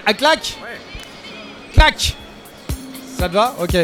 Un clac. Ouais. Clac. Ça te va? Ok.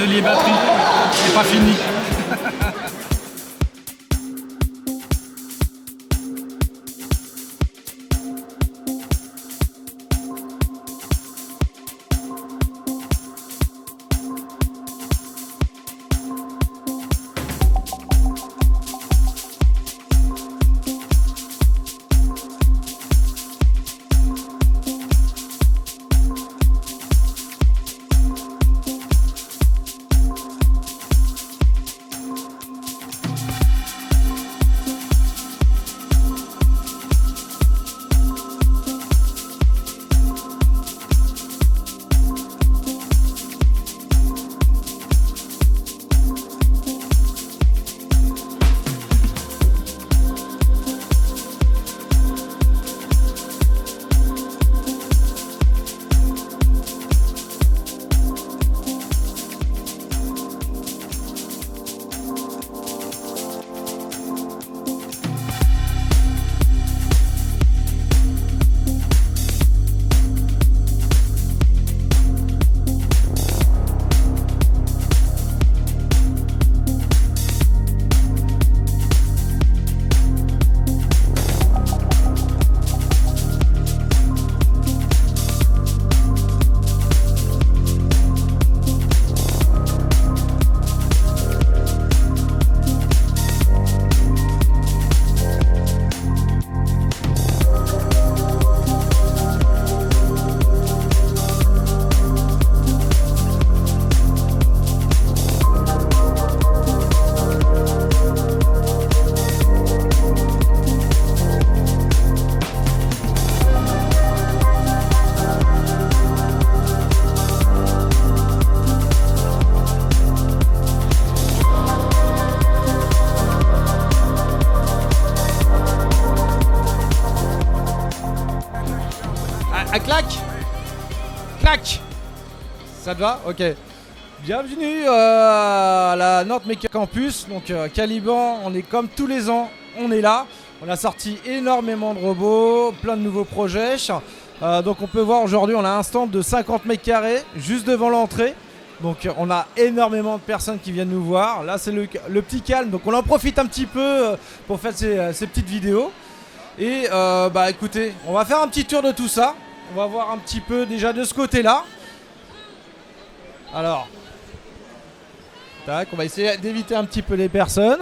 l'atelier batterie. C'est pas fini. Clac. Clac. Ça te va? Ok. Bienvenue à la Nantes Méca Campus. Donc Caliban, on est comme tous les ans, on est là. On a sorti énormément de robots, plein de nouveaux projets. Donc on peut voir aujourd'hui, on a un stand de 50 mètres carrés juste devant l'entrée. Donc on a énormément de personnes qui viennent nous voir. Là c'est le petit calme, donc on en profite un petit peu pour faire ces petites vidéos. Et bah écoutez, on va faire un petit tour de tout ça. On va voir un petit peu déjà de ce côté-là. Alors, tac, on va essayer d'éviter un petit peu les personnes.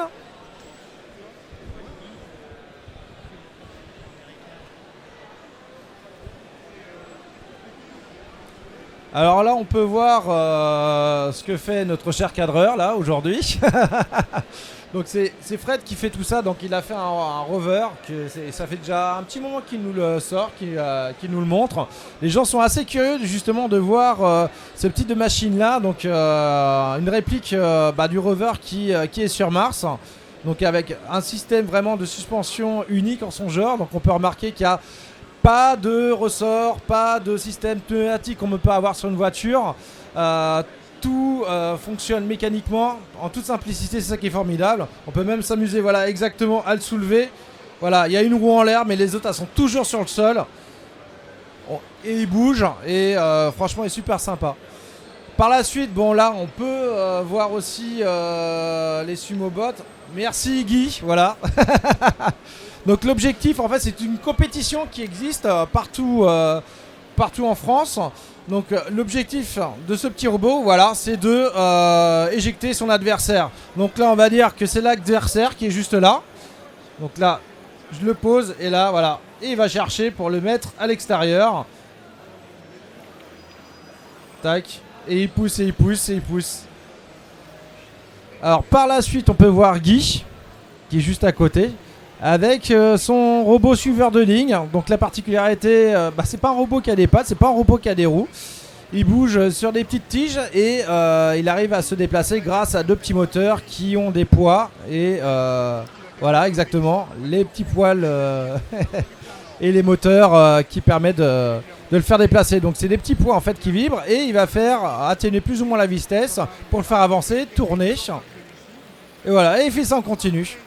Alors là, on peut voir ce que fait notre cher cadreur là aujourd'hui. Donc c'est Fred qui fait tout ça. Donc il a fait un rover. Ça fait déjà un petit moment qu'il nous le sort, qu'il nous le montre. Les gens sont assez curieux justement de voir ce type de machine là. Donc une réplique du rover qui est sur Mars. Donc avec un système vraiment de suspension unique en son genre. Donc on peut remarquer qu'il y a pas de ressort, pas de système pneumatique qu'on ne peut pas avoir sur une voiture. Tout fonctionne mécaniquement, en toute simplicité, c'est ça qui est formidable. On peut même s'amuser, voilà, exactement à le soulever. Voilà, il y a une roue en l'air, mais les autres, elles sont toujours sur le sol. Et il bouge, et franchement, il est super sympa. Par la suite, bon là, on peut voir aussi les sumobots. Merci Guy, voilà. Donc l'objectif, en fait, c'est une compétition qui existe partout en France. Donc l'objectif de ce petit robot, voilà, c'est de éjecter son adversaire. Donc là, on va dire que c'est l'adversaire qui est juste là. Donc là, je le pose et là, voilà. Et il va chercher pour le mettre à l'extérieur. Tac. Et il pousse, et il pousse, et il pousse. Alors par la suite, on peut voir Guy, qui est juste à côté, avec son robot suiveur de ligne. Donc la particularité, c'est pas un robot qui a des pattes, c'est pas un robot qui a des roues. Il bouge sur des petites tiges et il arrive à se déplacer grâce à deux petits moteurs qui ont des poids. Et voilà, exactement, les petits poils et les moteurs qui permettent de le faire déplacer. Donc c'est des petits poids en fait qui vibrent et il va faire atténuer plus ou moins la vitesse pour le faire avancer, tourner. Et voilà, et il fait ça en continu.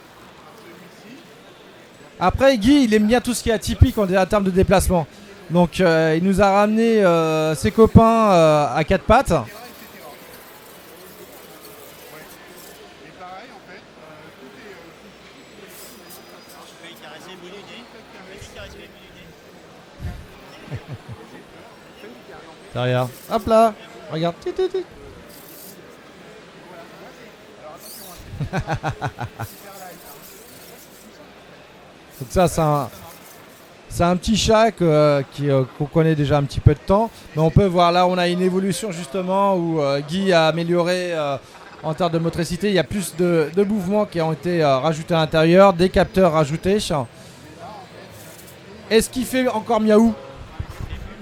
Après, Guy, il aime bien tout ce qui est atypique en termes de déplacement. Donc, il nous a ramené ses copains à quatre pattes. Derrière. Hop là. Regarde. Donc ça, c'est un petit chat qu'on connaît déjà un petit peu de temps. Mais on peut voir là, on a une évolution justement où Guy a amélioré en termes de motricité. Il y a plus de mouvements qui ont été rajoutés à l'intérieur, des capteurs rajoutés. Est-ce qu'il fait encore miaou?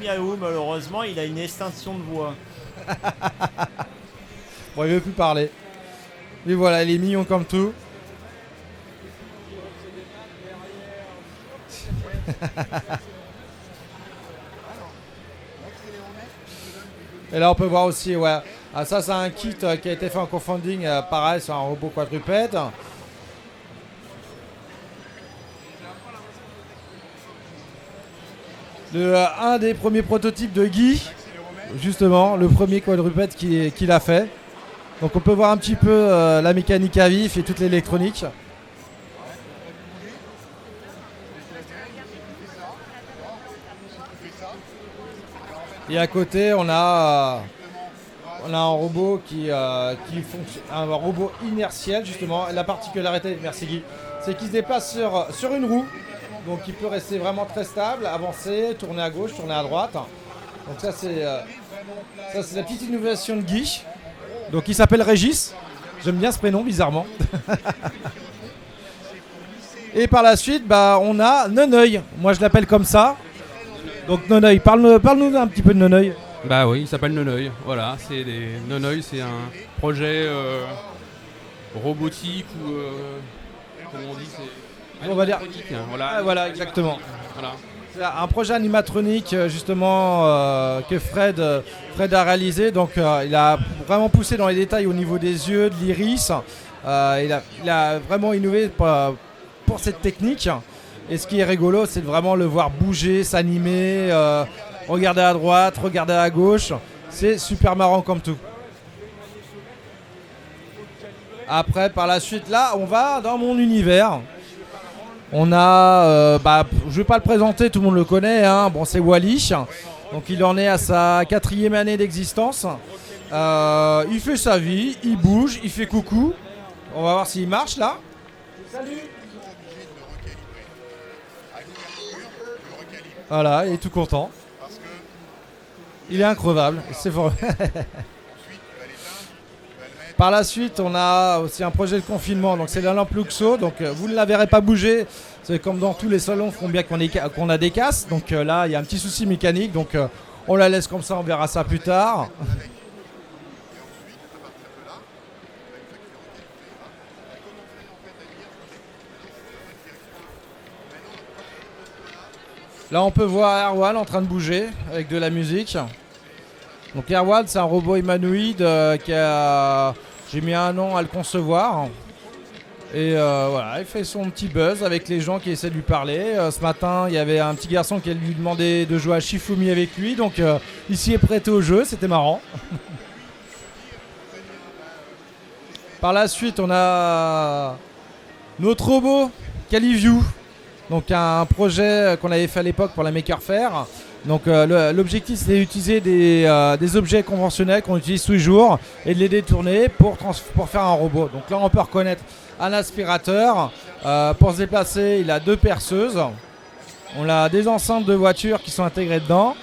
Miaou, malheureusement, il a une extinction de voix. Bon, il veut plus parler. Mais voilà, il est mignon comme tout. Et là, on peut voir aussi, ouais. Ah, ça, c'est un kit qui a été fait en crowdfunding. Pareil, c'est un robot quadrupède. Un des premiers prototypes de Guy, justement, le premier quadrupède qu'il a fait. Donc on peut voir un petit peu la mécanique à vif et toute l'électronique. Et à côté, on a un robot qui fonctionne, un robot inertiel justement. La particularité, merci Guy, c'est qu'il se déplace sur une roue. Donc il peut rester vraiment très stable, avancer, tourner à gauche, tourner à droite. Donc ça c'est la petite innovation de Guy. Donc il s'appelle Régis. J'aime bien ce prénom bizarrement. Et par la suite, on a Noneuil. Moi je l'appelle comme ça. Donc Noneuil, parle-nous un petit peu de Noneuil. Bah oui, il s'appelle Noneuil. Voilà, Noneuil, c'est un projet robotique ou comment on dit, on va dire. Voilà, exactement. Voilà. C'est un projet animatronique justement que Fred a réalisé. Donc il a vraiment poussé dans les détails au niveau des yeux, de l'iris. Il a vraiment innové pour cette technique. Et ce qui est rigolo, c'est de vraiment le voir bouger, s'animer, regarder à droite, regarder à gauche. C'est super marrant comme tout. Après, par la suite, là, on va dans mon univers. On a, je vais pas le présenter, tout le monde le connaît. Hein. Bon, c'est Wally. Donc, il en est à sa 4e année d'existence. Il fait sa vie, il bouge, il fait coucou. On va voir s'il marche là. Salut. Voilà, il est tout content. Il est increvable, c'est fort. Par la suite, on a aussi un projet de confinement. Donc c'est la lampe Luxo. Donc vous ne la verrez pas bouger. C'est comme dans tous les salons, font bien qu'on a des casses. Donc là, il y a un petit souci mécanique. Donc on la laisse comme ça, on verra ça plus tard. Là, on peut voir Erwan en train de bouger avec de la musique. Donc Erwan, c'est un robot humanoïde j'ai mis 1 an à le concevoir. Et voilà, il fait son petit buzz avec les gens qui essaient de lui parler. Ce matin, il y avait un petit garçon qui lui demandait de jouer à Shifumi avec lui. Donc il s'y est prêté au jeu, c'était marrant. Par la suite, on a notre robot, Caliview. Donc un projet qu'on avait fait à l'époque pour la Maker Faire. Donc l'objectif c'était d'utiliser des objets conventionnels qu'on utilise tous les jours et de les détourner pour faire un robot. Donc là on peut reconnaître un aspirateur. Pour se déplacer, il a 2 perceuses. On a des enceintes de voitures qui sont intégrées dedans.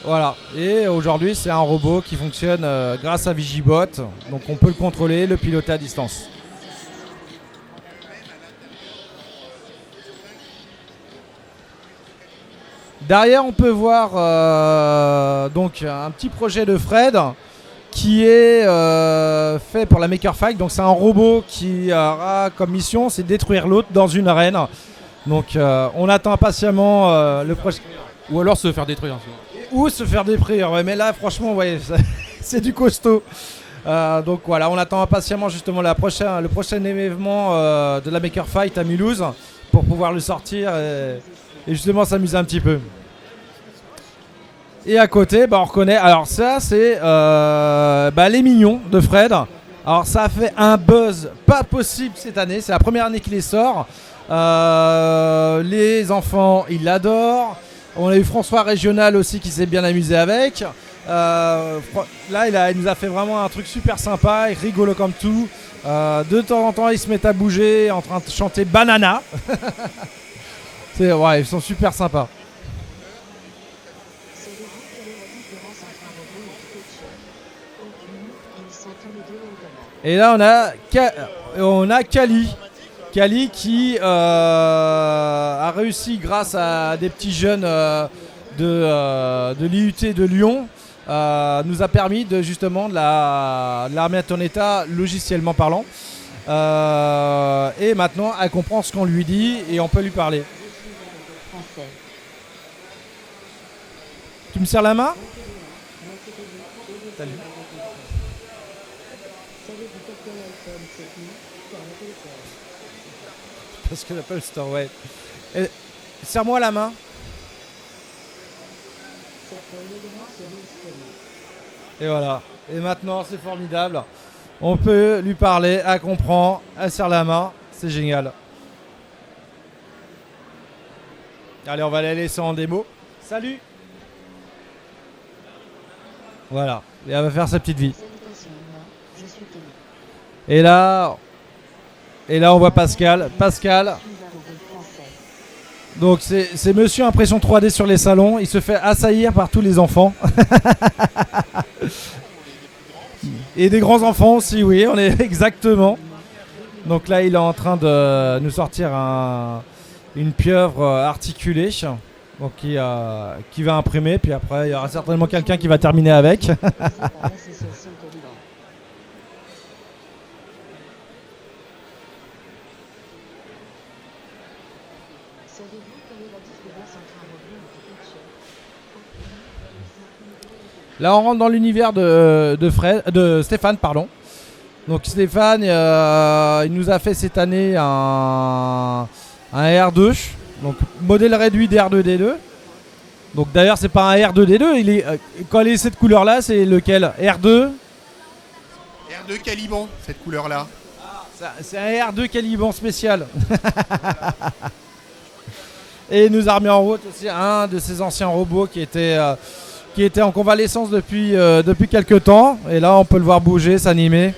Voilà. Et aujourd'hui c'est un robot qui fonctionne grâce à Vigibot. Donc on peut le contrôler, le piloter à distance. Derrière, on peut voir donc un petit projet de Fred qui est fait pour la Maker Faire. Donc c'est un robot qui aura comme mission, c'est de détruire l'autre dans une arène. Donc on attend impatiemment le projet. Ou alors se faire détruire. Ou se faire détruire, ouais, mais là franchement ouais, c'est du costaud. Donc voilà, on attend impatiemment justement le prochain événement de la Maker Fight à Mulhouse pour pouvoir le sortir et justement s'amuser un petit peu. Et à côté, on reconnaît. Alors ça, c'est les Mignons de Fred. Alors ça a fait un buzz pas possible cette année. C'est la première année qu'il les sort. Les enfants, ils l'adorent. On a eu François Régional aussi qui s'est bien amusé avec. Là, il nous a fait vraiment un truc super sympa, rigolo comme tout. De temps en temps, ils se mettent à bouger en train de chanter Banana. Ouais, ils sont super sympas. Et là, on a Kali. Kali qui a réussi grâce à des petits jeunes de l'IUT de Lyon, nous a permis de justement de la remettre en état logiciellement parlant. Et maintenant, elle comprend ce qu'on lui dit et on peut lui parler. Tu me serres la main? Salut. Parce que l'Apple Store, ouais. Serre-moi la main. Et voilà. Et maintenant, c'est formidable. On peut lui parler, elle comprend, elle serre la main. C'est génial. Allez, on va la laisser en démo. Salut. Voilà. Et elle va faire sa petite vie. Et là, on voit Pascal. Pascal. Donc c'est monsieur impression 3D sur les salons. Il se fait assaillir par tous les enfants. Et des grands enfants aussi, oui, on est exactement. Donc là, il est en train de nous sortir une pieuvre articulée. Donc qui va imprimer. Puis après, il y aura certainement quelqu'un qui va terminer avec. Là, on rentre dans l'univers de Stéphane, pardon. Donc Stéphane, il nous a fait cette année un R2, donc modèle réduit de R2D2. Donc d'ailleurs, c'est pas un R2D2. Quand il est cette couleur-là, c'est lequel? R2 R2 Caliban, cette couleur-là. C'est un R2 Caliban spécial. Et il nous a remis en route aussi un de ces anciens robots qui était en convalescence depuis quelques temps. Et là, on peut le voir bouger, s'animer.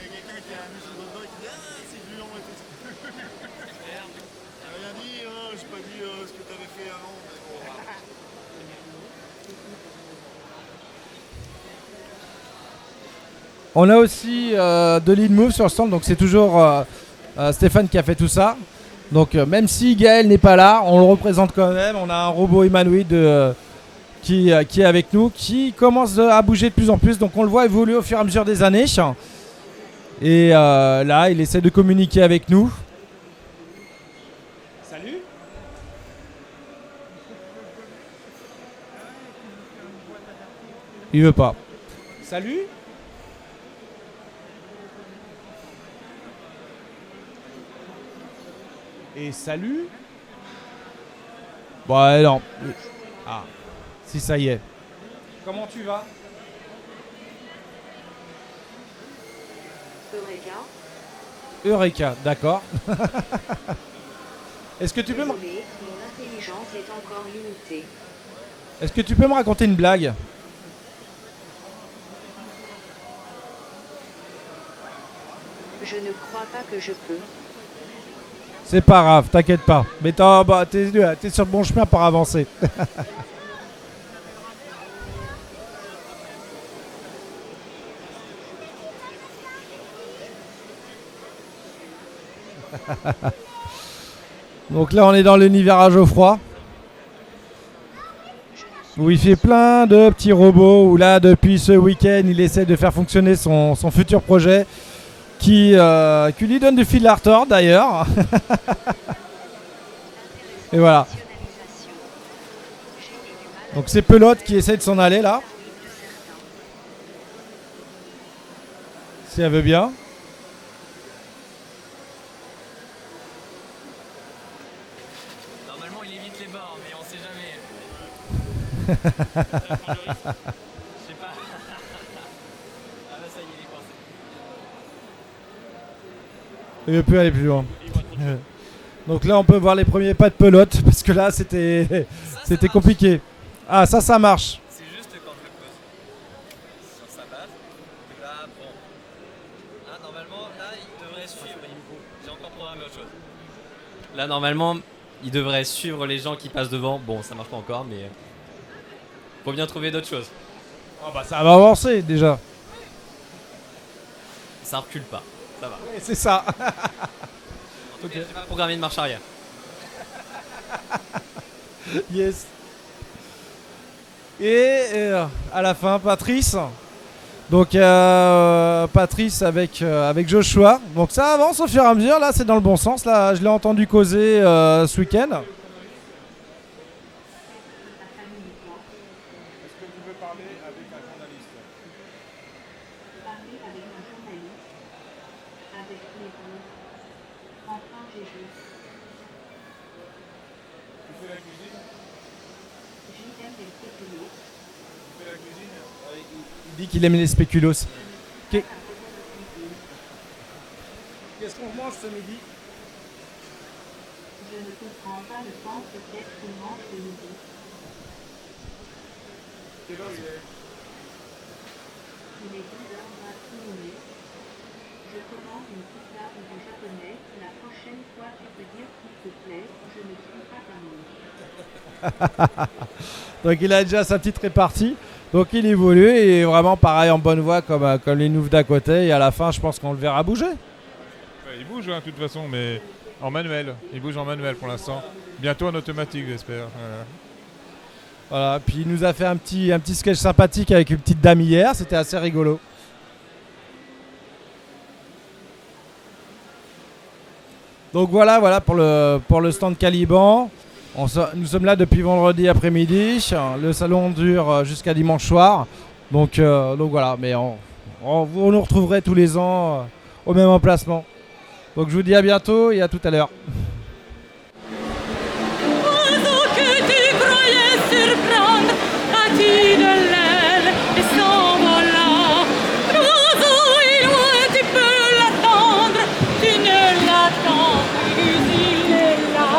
On a aussi de l'InMove sur le stand, donc c'est toujours Stéphane qui a fait tout ça. Donc même si Gaël n'est pas là, on le représente quand même. On a un robot humanoïde qui est avec nous, qui commence à bouger de plus en plus. Donc on le voit évoluer au fur et à mesure des années. Et là, il essaie de communiquer avec nous. Salut. Il veut pas. Salut. Et salut. Bon, non. Ah, si ça y est. Comment tu vas? Eureka, d'accord. Est-ce que tu peux mon intelligence est encore limitée. Est-ce que tu peux me raconter une blague? Je ne crois pas que je peux. C'est pas grave, t'inquiète pas. Mais t'es sur le bon chemin pour avancer. Donc là, on est dans l'univers à Geoffroy, où il fait plein de petits robots, où là, depuis ce week-end, il essaie de faire fonctionner son futur projet, qui lui donne du fil à retordre d'ailleurs. Et voilà. Donc c'est Pelote qui essaie de s'en aller là. Si elle veut bien. Normalement il évite les bords, mais on sait jamais. Je sais pas. Ah bah ça y est, il est coincé. Il ne peut aller plus loin. Donc là, on peut voir les premiers pas de pelote parce que là, c'était compliqué. Ah, ça marche. C'est juste quand je le pose sur sa base. Que là, bon. Là, normalement, là, il devrait suivre. J'ai encore programmé autre chose. Là, normalement, il devrait suivre les gens qui passent devant. Bon, ça marche pas encore, mais faut bien trouver d'autres choses. Ah bah, ça va avancer déjà. Ça recule pas. Ça va. Ouais, c'est ça. Ok. J'ai pas programmé de marche arrière. Yes. Et à la fin, Patrice. Donc Patrice avec Joshua. Donc ça avance au fur et à mesure. Là, c'est dans le bon sens. Là, je l'ai entendu causer ce week-end. Est-ce que tu veux parler avec un journaliste? Parler avec un journaliste, avec plaisir. Enfin, j'ai vu. Tu fais la cuisine? J'aime les spéculoos. Tu fais la cuisine? Il dit qu'il aime les spéculoos. Qu'est-ce qu'on mange ce midi? Je ne comprends pas le temps que qu'est-ce qu'on mange le midi. Quelle heure il est? Il est 10h20. Je commande une pizza ou du japonais. La prochaine fois, tu peux dire s'il te plaît, je ne suis pas d'amour. Donc il a déjà sa petite répartie. Donc il évolue et est vraiment pareil en bonne voie comme les nouveaux d'à côté. Et à la fin, je pense qu'on le verra bouger. Ouais, il bouge de toute façon, mais en manuel. Il bouge en manuel pour l'instant. Bientôt en automatique, j'espère. Voilà. Puis il nous a fait un petit sketch sympathique avec une petite dame hier. C'était assez rigolo. Donc voilà pour le stand Caliban. Nous sommes là depuis vendredi après-midi. Le salon dure jusqu'à dimanche soir. Donc voilà, mais vous nous retrouverez tous les ans au même emplacement. Donc je vous dis à bientôt et à tout à l'heure. Oiseau que tu croyais surprendre, as-tu de l'aile et s'envola? L'oiseau est loin, tu peux l'attendre, tu ne l'attends plus, il est là.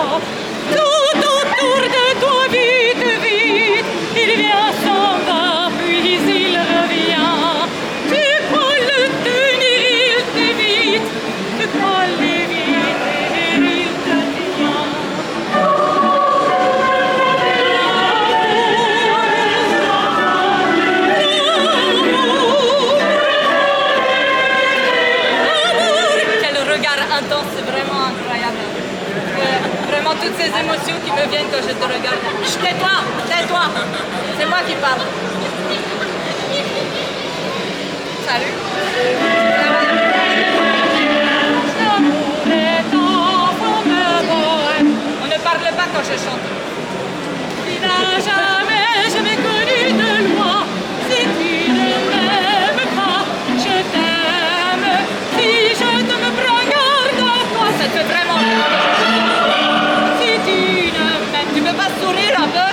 Tout autour de toi, vite, vite, il vient, s'en va, puis il revient. Tu crois le tenir, il t'évite, tu crois l'éviter, il te tient. Quel regard intense, c'est vraiment incroyable. Vraiment toutes ces émotions qui me viennent quand je te regarde. Chut, tais-toi, tais-toi. C'est moi qui parle. Salut. L'amour est enfant de bohème. On ne parle pas quand je chante. Il n'a jamais connu de loi. Si tu ne m'aimes pas, je t'aime. Si je te me prends garde à toi, ça te fait vraiment mal. Si tu ne m'aimes, tu peux pas sourire un peu?